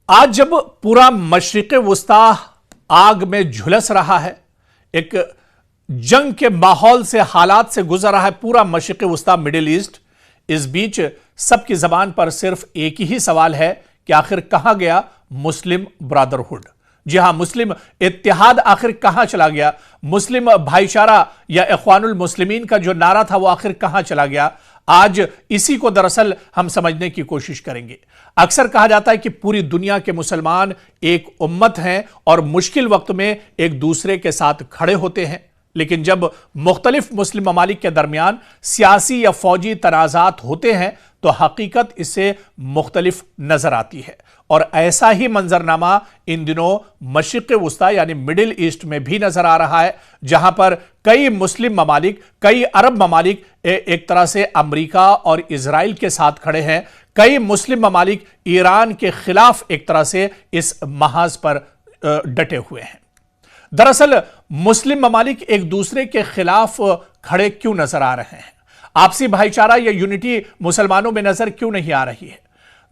आज जब पूरा मशरिक़ वुस्ता आग में झुलस रहा है, एक जंग के माहौल से, हालात से गुजर रहा है पूरा मशरिक़ वुस्ता, मिडिल ईस्ट, इस बीच सबकी जबान पर सिर्फ एक ही सवाल है कि आखिर कहां गया मुस्लिम ब्रदरहुड। जी हां, मुस्लिम इत्तेहाद आखिर कहां चला गया? मुस्लिम भाईचारा या इख्वानुल मुस्लिमीन का जो नारा था वो आखिर कहां चला गया? आज इसी को दरअसल हम समझने की कोशिश करेंगे। अक्सर कहा जाता है कि पूरी दुनिया के मुसलमान एक उम्मत हैं और मुश्किल वक्त में एक दूसरे के साथ खड़े होते हैं, लेकिन जब मुख्तलिफ मुस्लिम ममालिक के दरमियान सियासी या फौजी तनाज़ात होते हैं तो हकीकत इससे मुख्तलिफ नजर आती है। और ऐसा ही मंजरनामा इन दिनों मशरिक़ वुस्ता यानी मिडिल ईस्ट में भी नजर आ रहा है, जहां पर कई मुस्लिम ममालिक, कई अरब ममालिक एक तरह से अमेरिका और इजराइल के साथ खड़े हैं। कई मुस्लिम ममालिक ईरान के खिलाफ एक तरह से इस महाज पर डटे हुए हैं। दरअसल मुस्लिम ममालिक एक दूसरे के खिलाफ खड़े क्यों नजर आ रहे हैं? आपसी भाईचारा या यूनिटी मुसलमानों में नजर क्यों नहीं आ रही है?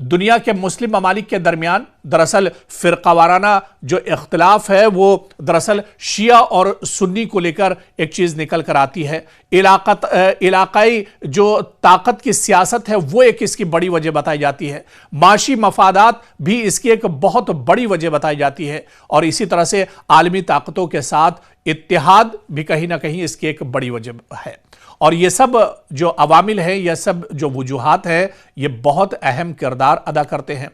दुनिया के मुस्लिम ममालिक के दरमियान दरअसल फिरकावाराना जो इख्तिलाफ है वो दरअसल शिया और सुन्नी को लेकर एक चीज निकल कर आती है। इलाकाई जो ताकत की सियासत है वो एक इसकी बड़ी वजह बताई जाती है। माशी मफादात भी इसकी एक बहुत बड़ी वजह बताई जाती है। और इसी तरह से आलमी ताकतों के साथ इत्तेहाद भी कहीं ना कहीं इसकी एक बड़ी वजह है। और ये सब जो अवामिल हैं, यह सब जो वजूहात हैं, ये बहुत अहम किरदार अदा करते हैं।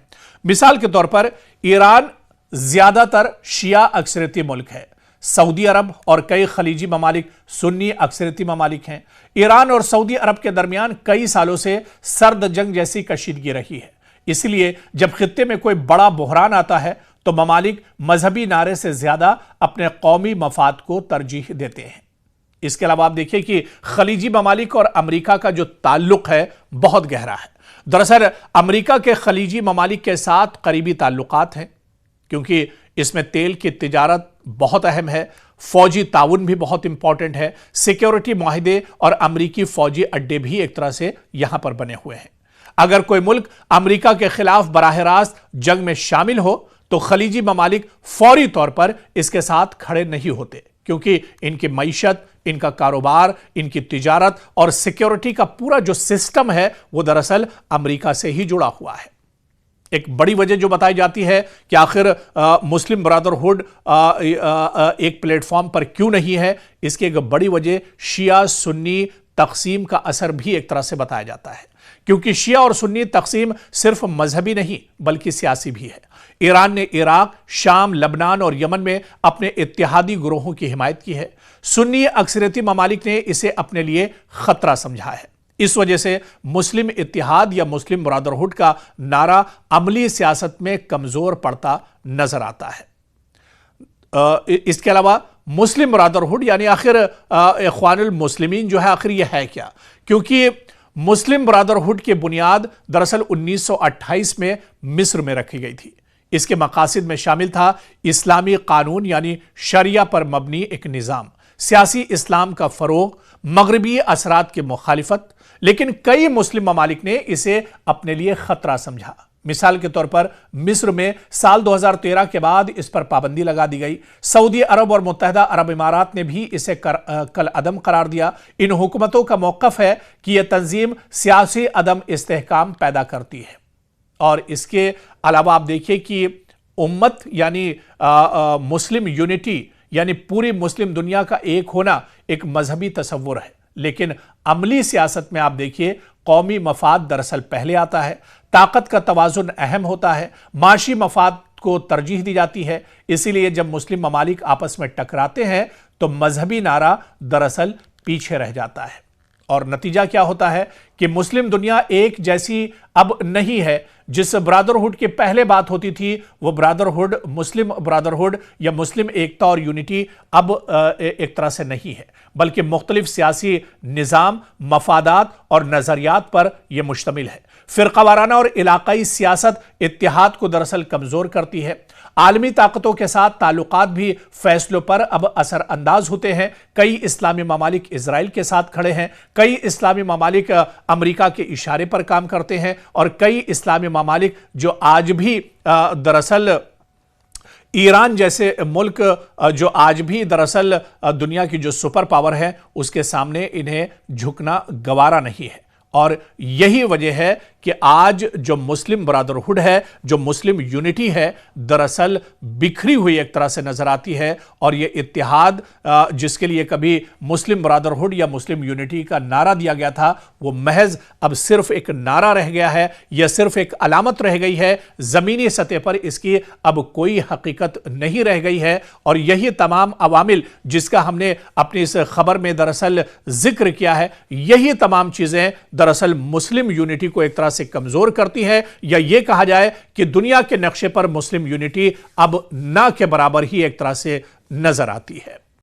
मिसाल के तौर पर ईरान ज्यादातर शिया अक्सरियती मुल्क है। सऊदी अरब और कई खलीजी ममालिक सुन्नी अक्सरियती ममालिक हैं। ईरान और सऊदी अरब के दरमियान कई सालों से सर्द जंग जैसी कशीदगी रही है। इसलिए जब खित्ते में कोई बड़ा बहरान आता है तो ममालिक मजहबी नारे से ज्यादा अपने कौमी मफाद को तरजीह देते हैं। इसके अलावा आप देखिए कि खलीजी ममालिक और अमेरिका का जो ताल्लुक है बहुत गहरा है। दरअसल अमेरिका के खलीजी ममालिक के साथ करीबी ताल्लुकात हैं, क्योंकि इसमें तेल की तिजारत बहुत अहम है, फौजी ताउन भी बहुत इंपॉर्टेंट है, सिक्योरिटी माहिदे और अमेरिकी फौजी अड्डे भी एक तरह से यहां पर बने हुए हैं। अगर कोई मुल्क अमेरिका के खिलाफ बराह रास्त जंग में शामिल हो तो खलीजी ममालिक फौरी तौर पर इसके साथ खड़े नहीं होते, क्योंकि इनकी मईशत, इनका कारोबार, इनकी तिजारत और सिक्योरिटी का पूरा जो सिस्टम है वो दरअसल अमेरिका से ही जुड़ा हुआ है। एक बड़ी वजह जो बताई जाती है कि आखिर मुस्लिम ब्रदरहुड एक प्लेटफॉर्म पर क्यों नहीं है, इसकी एक बड़ी वजह शिया सुन्नी तकसीम का असर भी एक तरह से बताया जाता है। क्योंकि शिया और सुन्नी तकसीम सिर्फ मजहबी नहीं बल्कि सियासी भी है। ईरान ने इराक, शाम, लबनान और यमन में अपने इत्तेहादी ग्रोहों की हिमायत की है। सुन्नी अक्सरियती ममालिक ने इसे अपने लिए खतरा समझा है। इस वजह से मुस्लिम इत्तेहाद या मुस्लिम ब्रदरहुड का नारा अमली सियासत में कमजोर पड़ता नजर आता है। इसके अलावा मुस्लिम ब्रदरहुड यानी आखिर इख्वानुल मुस्लिमीन जो है, आखिर यह है क्या? क्योंकि मुस्लिम ब्रदरहुड की बुनियाद दरअसल 1928 में मिस्र में रखी गई थी। इसके मकासद में शामिल था इस्लामी कानून यानी शरिया पर मबनी एक निज़ाम, सियासी इस्लाम का फरोग, मगरबी असरात की मुखालिफत। लेकिन कई मुस्लिम ममालिक ने इसे अपने लिए खतरा समझा। मिसाल के तौर पर मिस्र में साल 2013 के बाद इस पर पाबंदी लगा दी गई। सऊदी अरब और मुत्तहदा अरब इमारात ने भी इसे कल अदम करार दिया। इन हुकूमतों का मौक़िफ़ है कि यह तंजीम सियासी अदम इस्तेहकाम पैदा करती है। और इसके अलावा आप देखिए कि उम्मत यानी मुस्लिम यूनिटी यानी पूरी मुस्लिम दुनिया का एक होना एक मजहबी तसव्वुर है, लेकिन अमली सियासत में आप देखिए कौमी मफाद दरअसल पहले आता है। ताकत का तवाजुन अहम होता है, माशी मफाद को तरजीह दी जाती है। इसीलिए जब मुस्लिम ममालिक आपस में टकराते हैं तो मजहबी नारा दरअसल पीछे रह जाता है। और नतीजा क्या होता है कि मुस्लिम दुनिया एक जैसी अब नहीं है। जिस ब्रदरहुड की पहले बात होती थी वो ब्रदरहुड, मुस्लिम ब्रदरहुड या मुस्लिम एकता और यूनिटी अब एक तरह से नहीं है, बल्कि मुख्तलिफ सियासी निज़ाम, मफादात और नज़रियात पर यह मुश्तमिल है। फिरकावाराना और इलाकाई सियासत इत्तेहाद को दरअसल कमजोर करती है। आलमी ताकतों के साथ ताल्लुकात भी फैसलों पर अब असरअंदाज होते हैं। कई इस्लामी ममालिक इजराइल के साथ खड़े हैं, कई इस्लामी ममालिक अमेरिका के इशारे पर काम करते हैं और कई इस्लामी ममालिक जो आज भी दरअसल ईरान जैसे मुल्क जो आज भी दरअसल दुनिया की जो सुपर पावर है उसके सामने इन्हें झुकना गवारा नहीं है। और यही वजह है कि आज जो मुस्लिम ब्रदरहुड है, जो मुस्लिम यूनिटी है, दरअसल बिखरी हुई एक तरह से नजर आती है। और यह इत्तेहाद जिसके लिए कभी मुस्लिम ब्रदरहुड या मुस्लिम यूनिटी का नारा दिया गया था, वो महज अब सिर्फ एक नारा रह गया है, यह सिर्फ एक अलामत रह गई है। जमीनी सतह पर इसकी अब कोई हकीकत नहीं रह गई है। और यही तमाम अवामिल जिसका हमने अपनी इस खबर में दरअसल जिक्र किया है, यही तमाम चीजें दरअसल मुस्लिम यूनिटी को एक तरह से कमजोर करती है, या यह कहा जाए कि दुनिया के नक्शे पर मुस्लिम यूनिटी अब ना के बराबर ही एक तरह से नजर आती है।